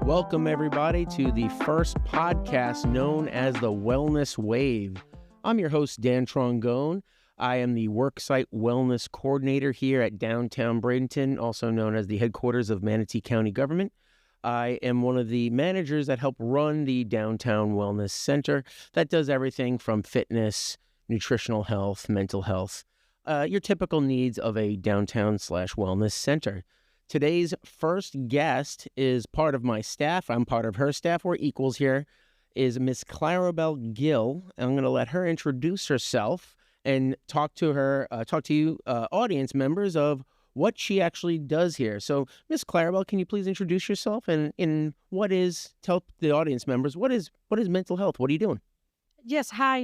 Welcome, everybody, to the first podcast known as the Wellness Wave. I'm your host, Dan Trongone. I am the Worksite Wellness Coordinator here at downtown Bradenton, also known as the headquarters of Manatee County Government. I am one of the managers that help run the Downtown Wellness Center that does everything from fitness, nutritional health, mental health, your typical needs of a downtown/wellness center. Today's first guest is part of my staff. I'm part of her staff. We're equals here. Is Miss Clarabelle Gill. I'm going to let her introduce herself and talk to you, audience members, of what she actually does here. So, Miss Clarabelle, can you please introduce yourself and tell the audience members what is mental health? What are you doing? Yes, hi,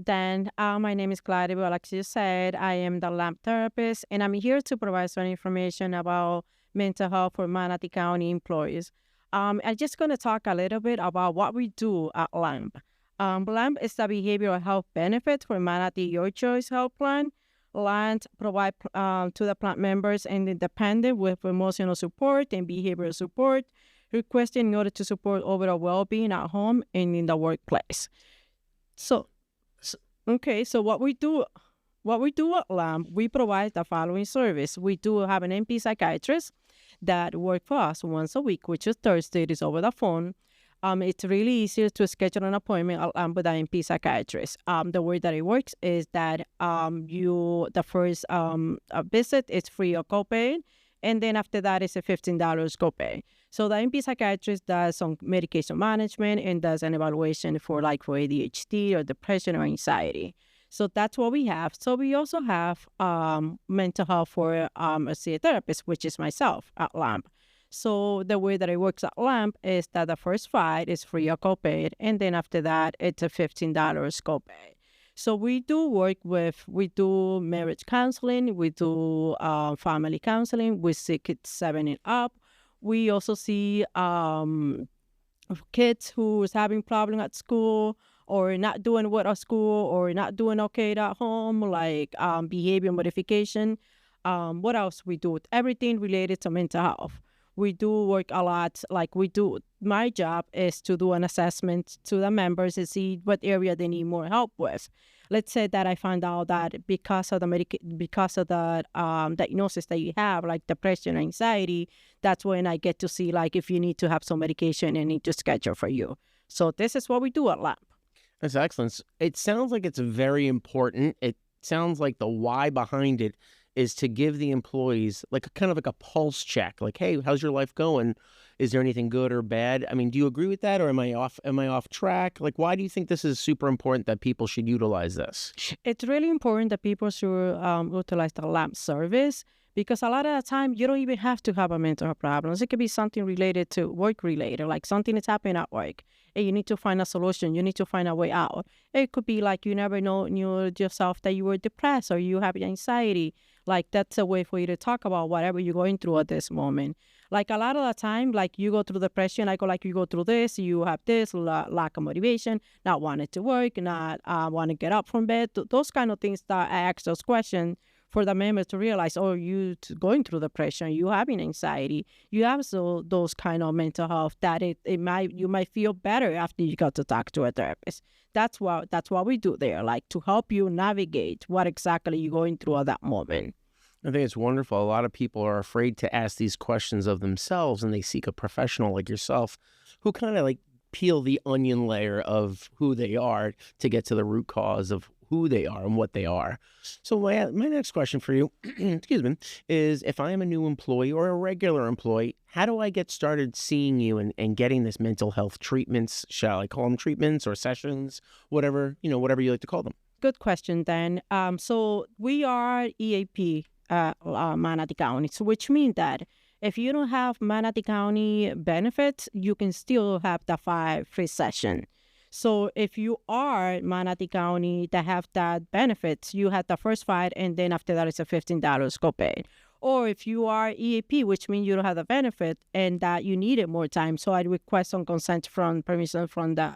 Dan. My name is Clarabelle. Like you said, I am the LAMP therapist, and I'm here to provide some information about mental health for Manatee County employees. I'm just going to talk a little bit about what we do at LAMP. LAMP is the behavioral health benefit for Manatee YourChoice health plan. LAMP provide to the plan members and independent with emotional support and behavioral support requested in order to support overall well-being at home and in the workplace. So what we do at LAMP, we provide the following service. We do have an NP psychiatrist that works for us once a week, which is Thursday. It is over the phone. It's really easy to schedule an appointment at LAMP with an NP psychiatrist. The way that it works is that the first visit is free of copay, and then after that it's a $15 copay. So the NP psychiatrist does some medication management and does an evaluation for ADHD or depression or anxiety. So that's what we have. So we also have mental health for a therapist, which is myself at LAMP. So the way that it works at LAMP is that the first 5 is free of copay, and then after that it's a $15 copay. So we do marriage counseling, we do family counseling with 7 and up. We also see kids who is having problems at school or not doing well at school or not doing okay at home, like behavior modification. What else we do? Everything related to mental health. We do work a lot. My job is to do an assessment to the members and see what area they need more help with. Let's say that I find out that because of the diagnosis that you have, like depression, anxiety, that's when I get to see if you need to have some medication and need to schedule for you. So this is what we do at LAMP. That's excellent. It sounds like it's very important. It sounds like the why behind it is to give the employees a pulse check. Hey, how's your life going? Is there anything good or bad? I mean, do you agree with that, or am I off track? Why do you think this is super important that people should utilize this? It's really important that people should utilize the LAMP service, because a lot of the time you don't even have to have a mental health problem. It could be something related to work related, like something that's happening at work, and you need to find a solution. You need to find a way out. It could be you never knew yourself that you were depressed or you have anxiety. That's a way for you to talk about whatever you're going through at this moment. A lot of the time, you go through depression, you go through this, you have this, lack of motivation, not wanting to work, not want to get up from bed. Those kind of things that I ask those questions for the members to realize, you going through depression, you having anxiety, you have those kind of mental health that you might feel better after you got to talk to a therapist. That's what we do there, to help you navigate what exactly you're going through at that moment. I think it's wonderful. A lot of people are afraid to ask these questions of themselves, and they seek a professional like yourself who kind of peel the onion layer of who they are to get to the root cause of who they are and what they are. So my next question for you, excuse me, is if I am a new employee or a regular employee, how do I get started seeing you and getting this mental health treatments? Shall I call them treatments or sessions? Whatever you like to call them. Good question, Dan. So we are EAP. Manatee County, which means that if you don't have Manatee County benefits, you can still have the 5 free session. So if you are Manatee County that have that benefits, you have the first 5, and then after that it's a $15 copay. Or if you are EAP, which means you don't have the benefit and that you needed more time, so I request some permission from the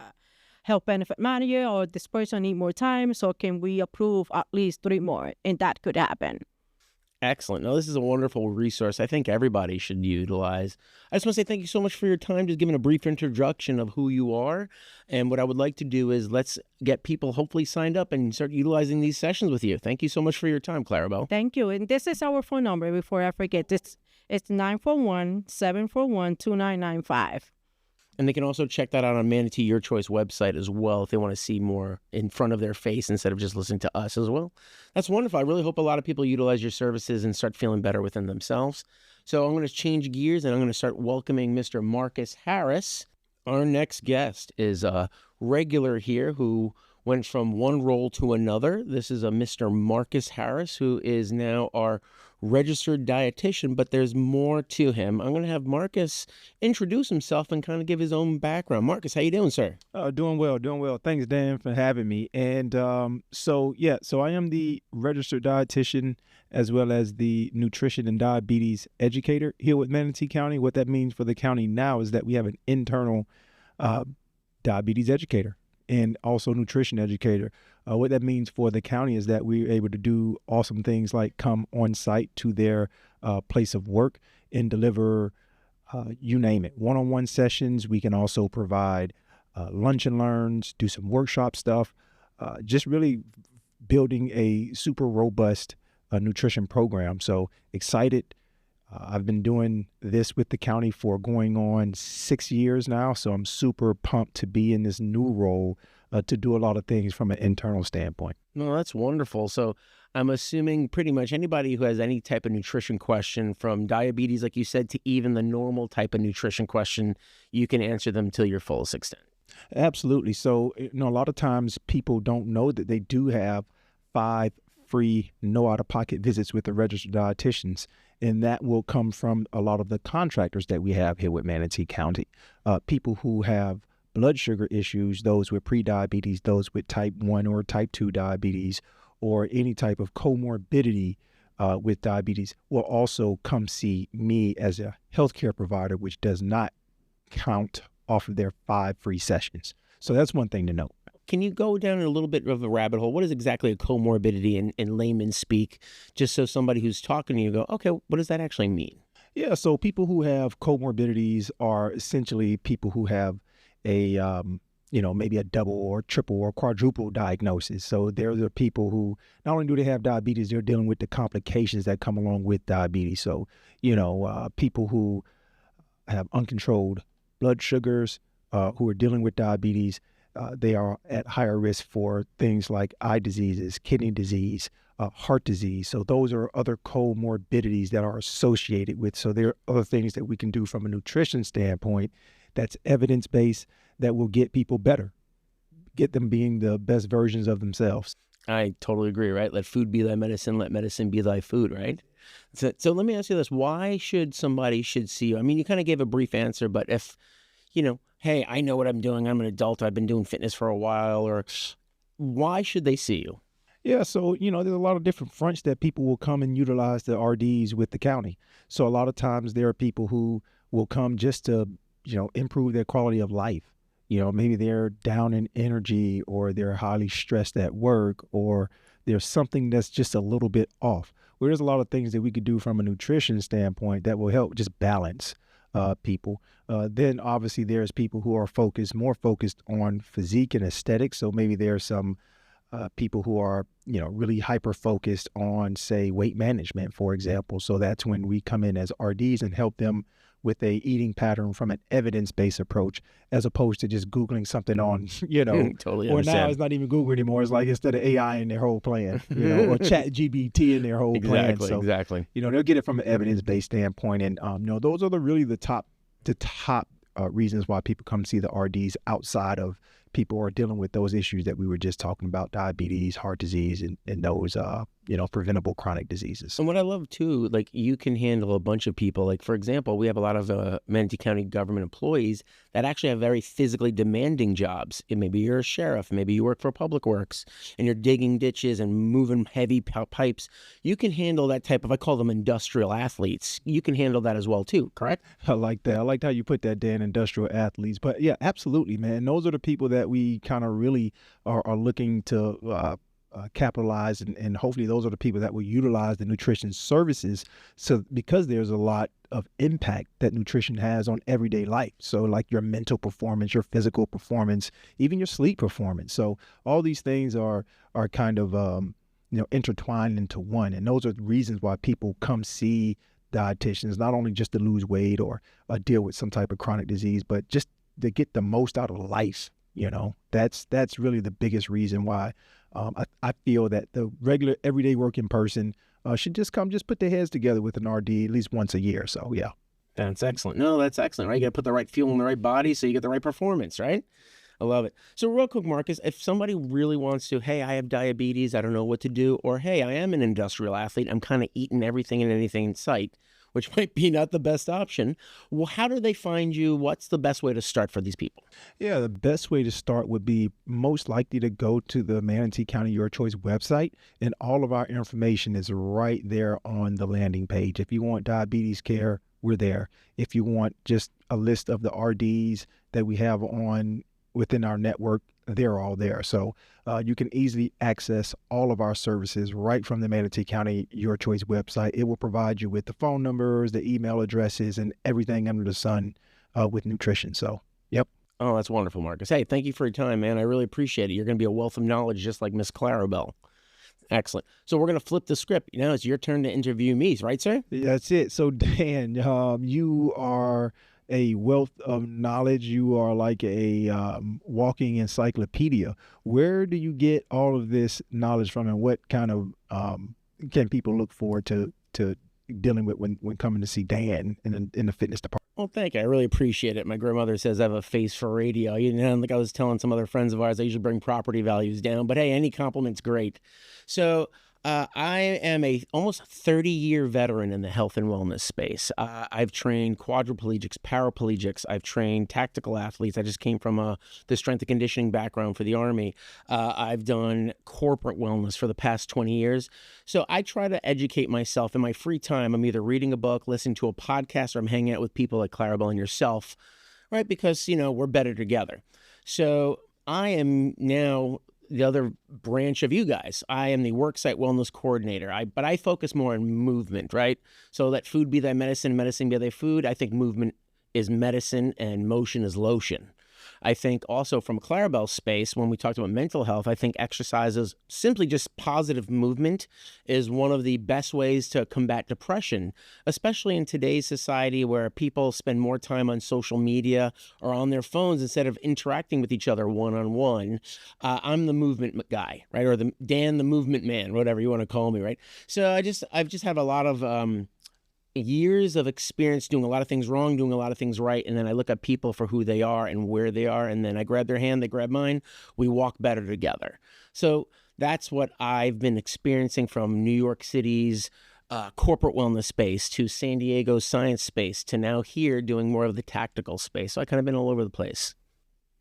health benefit manager, or this person need more time, so can we approve at least 3 more? And that could happen. Excellent. No, this is a wonderful resource I think everybody should utilize. I just want to say thank you so much for your time, just giving a brief introduction of who you are. And what I would like to do is let's get people hopefully signed up and start utilizing these sessions with you. Thank you so much for your time, Clarabelle. Thank you. And this is our phone number before I forget. It's 941-741-2995. And they can also check that out on Manatee Your Choice website as well if they want to see more in front of their face instead of just listening to us as well. That's wonderful. I really hope a lot of people utilize your services and start feeling better within themselves. So I'm going to change gears and I'm going to start welcoming Mr. Marcus Harris. Our next guest is a regular here who went from one role to another. This is a Mr. Marcus Harris, who is now our registered dietitian, but there's more to him. I'm going to have Marcus introduce himself and kind of give his own background. Marcus, how you doing, sir? Doing well. Thanks, Dan, for having me. And so I am the registered dietitian as well as the nutrition and diabetes educator here with Manatee County. What that means for the county now is that we have an internal diabetes educator and also nutrition educator. What that means for the county is that we're able to do awesome things like come on site to their place of work and deliver, you name it, one-on-one sessions. We can also provide lunch and learns, do some workshop stuff, just really building a super robust nutrition program. So excited. I've been doing this with the county for going on 6 years now. So I'm super pumped to be in this new role to do a lot of things from an internal standpoint. No, that's wonderful. So I'm assuming pretty much anybody who has any type of nutrition question, from diabetes, like you said, to even the normal type of nutrition question, you can answer them to your fullest extent. Absolutely. So, a lot of times people don't know that they do have 5 free, no out-of-pocket visits with the registered dietitians. And that will come from a lot of the contractors that we have here with Manatee County. People who have blood sugar issues, those with prediabetes, those with type 1 or type 2 diabetes, or any type of comorbidity with diabetes will also come see me as a healthcare provider, which does not count off of their 5 free sessions. So that's one thing to note. Can you go down a little bit of a rabbit hole? What is exactly a comorbidity in layman's speak, just so somebody who's talking to you go, okay, what does that actually mean? Yeah, so people who have comorbidities are essentially people who have a, maybe a double or triple or quadruple diagnosis. So there are people who not only do they have diabetes, they're dealing with the complications that come along with diabetes. So, people who have uncontrolled blood sugars, who are dealing with diabetes, they are at higher risk for things like eye diseases, kidney disease, heart disease. So those are other comorbidities that are associated with. So there are other things that we can do from a nutrition standpoint that's evidence-based that will get people better, get them being the best versions of themselves. I totally agree, right? Let food be thy medicine, let medicine be thy food, right? So let me ask you this. Why should somebody see you? I mean, you kind of gave a brief answer, but if, hey, I know what I'm doing, I'm an adult, I've been doing fitness for a while, or why should they see you? Yeah, so, there's a lot of different fronts that people will come and utilize the RDs with the county. So a lot of times there are people who will come just to, improve their quality of life. Maybe they're down in energy, or they're highly stressed at work, or there's something that's just a little bit off. Well, there's a lot of things that we could do from a nutrition standpoint that will help just balance people. Then obviously there's people who are more focused on physique and aesthetics. So maybe there's some people who are, really hyper-focused on, say, weight management, for example. So that's when we come in as RDs and help them with a eating pattern from an evidence-based approach, as opposed to just Googling something on, Totally or understand. now it's not even Google anymore. It's like instead of AI in their whole plan, or chat GBT in their whole plan. So, Exactly. they'll get it from an evidence-based standpoint. And, those are the top reasons why people come see the RDs outside of people who are dealing with those issues that we were just talking about, diabetes, heart disease, and those, preventable chronic diseases. And what I love too, like you can handle a bunch of people. Like, for example, we have a lot of Manatee County government employees that actually have very physically demanding jobs. Maybe you're a sheriff, maybe you work for Public Works, and you're digging ditches and moving heavy pipes. You can handle that type of, I call them industrial athletes. You can handle that as well too, correct? I like that. I liked how you put that, Dan, industrial athletes. But yeah, absolutely, man. Those are the people that we kind of really are looking to capitalize, and hopefully those are the people that will utilize the nutrition services. So because there's a lot of impact that nutrition has on everyday life. So like your mental performance, your physical performance, even your sleep performance. So all these things are kind of intertwined into one. And those are the reasons why people come see dietitians, not only just to lose weight or deal with some type of chronic disease, but just to get the most out of life. That's really the biggest reason why I feel that the regular everyday working person should just put their heads together with an RD at least once a year. So yeah. That's excellent. No, that's excellent, right? You got to put the right fuel in the right body so you get the right performance, right? I love it. So real quick, Marcus, if somebody really wants to, hey, I have diabetes, I don't know what to do, or hey, I am an industrial athlete, I'm kind of eating everything and anything in sight, which might be not the best option. Well, how do they find you? What's the best way to start for these people? Yeah, the best way to start would be most likely to go to the Manatee County Your Choice website, and all of our information is right there on the landing page. If you want diabetes care, we're there. If you want just a list of the RDs that we have on within our network, they're all there. So you can easily access all of our services right from the Manatee County Your Choice website. It will provide you with the phone numbers, the email addresses, and everything under the sun with nutrition. So, yep. Oh, that's wonderful, Marcus. Hey, thank you for your time, man. I really appreciate it. You're going to be a wealth of knowledge just like Miss Clarabelle. Excellent. So we're going to flip the script. Now it's your turn to interview me, right, sir? That's it. So, Dan, you are a wealth of knowledge. You are like a walking encyclopedia. Where do you get all of this knowledge from, and what kind of can people look forward to dealing with when coming to see Dan in the fitness department? Well, thank you. I really appreciate it. My grandmother says I have a face for radio. Like I was telling some other friends of ours, I usually bring property values down. But hey, any compliment's great. So I am a almost 30-year veteran in the health and wellness space. I've trained quadriplegics, paraplegics. I've trained tactical athletes. I just came from the strength and conditioning background for the Army. I've done corporate wellness for the past 20 years. So I try to educate myself in my free time. I'm either reading a book, listening to a podcast, or I'm hanging out with people like Clarabelle and yourself, right? Because, we're better together. So I am now the other branch of you guys. I am the worksite wellness coordinator. But I focus more on movement, right? So let food be thy medicine, medicine be thy food. I think movement is medicine and motion is lotion. I think also from Clarabelle's space, when we talked about mental health, I think exercises, simply just positive movement, is one of the best ways to combat depression, especially in today's society where people spend more time on social media or on their phones instead of interacting with each other one-on-one. I'm the movement guy, right? Or the Dan, the movement man, whatever you want to call me, right? So I've just have a lot of years of experience doing a lot of things wrong, doing a lot of things right, and then I look at people for who they are and where they are, and then I grab their hand, they grab mine, we walk better together. So that's what I've been experiencing from New York City's corporate wellness space to San Diego's science space to now here doing more of the tactical space. So I kind of been all over the place.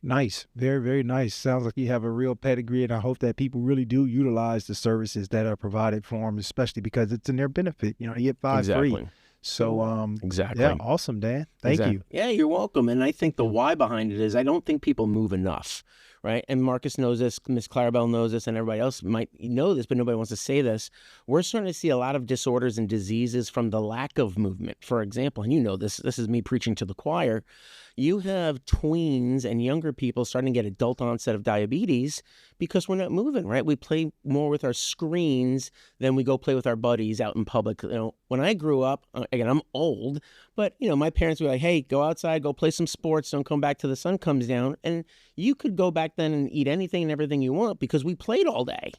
Nice. Very, very nice. Sounds like you have a real pedigree, and I hope that people really do utilize the services that are provided for them, especially because it's in their benefit. You get 5 free. So, exactly. Yeah, awesome, Dan. Thank you. Yeah, you're welcome. And I think the why behind it is I don't think people move enough, right? And Marcus knows this, Miss Clarabelle knows this, and everybody else might know this, but nobody wants to say this. We're starting to see a lot of disorders and diseases from the lack of movement. For example, and this is me preaching to the choir, you have tweens and younger people starting to get adult onset of diabetes because we're not moving, right? We play more with our screens than we go play with our buddies out in public. When I grew up, again, I'm old, but my parents were like, hey, go outside, go play some sports, don't come back till the sun comes down. And you could go back then and eat anything and everything you want because we played all day.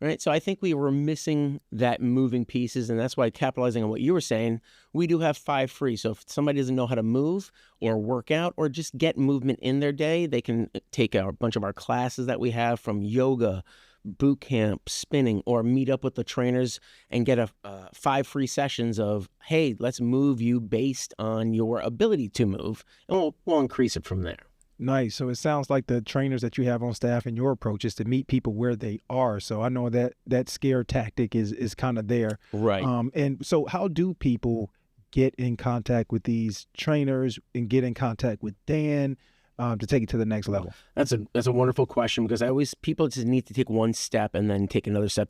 Right. So I think we were missing that moving pieces. And that's why, capitalizing on what you were saying, we do have 5 free. So if somebody doesn't know how to move or work out or just get movement in their day, they can take a bunch of our classes that we have, from yoga, boot camp, spinning, or meet up with the trainers and get 5 free sessions of, hey, let's move you based on your ability to move. And we'll increase it from there. Nice. So it sounds like the trainers that you have on staff and your approach is to meet people where they are. So I know that scare tactic is kind of there. Right. And so how do people get in contact with these trainers and get in contact with Dan? to take it to the next level? That's a wonderful question, because people just need to take one step and then take another step.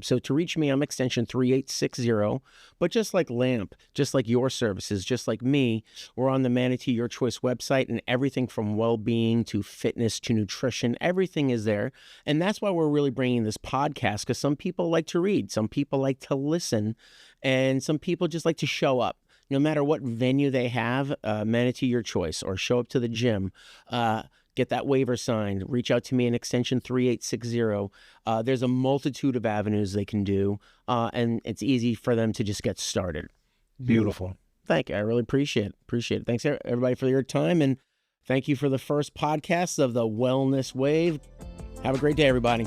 So to reach me, I'm extension 3860. But just like LAMP, just like your services, just like me, we're on the Manatee Your Choice website, and everything from well-being to fitness to nutrition, everything is there. And that's why we're really bringing this podcast, because some people like to read, some people like to listen, and some people just like to show up. No matter what venue they have, Manatee Your Choice, or show up to the gym, get that waiver signed, reach out to me in extension 3860. There's a multitude of avenues they can do, and it's easy for them to just get started. Beautiful. Thank you. I really appreciate it. Thanks, everybody, for your time, and thank you for the first podcast of the Wellness Wave. Have a great day, everybody.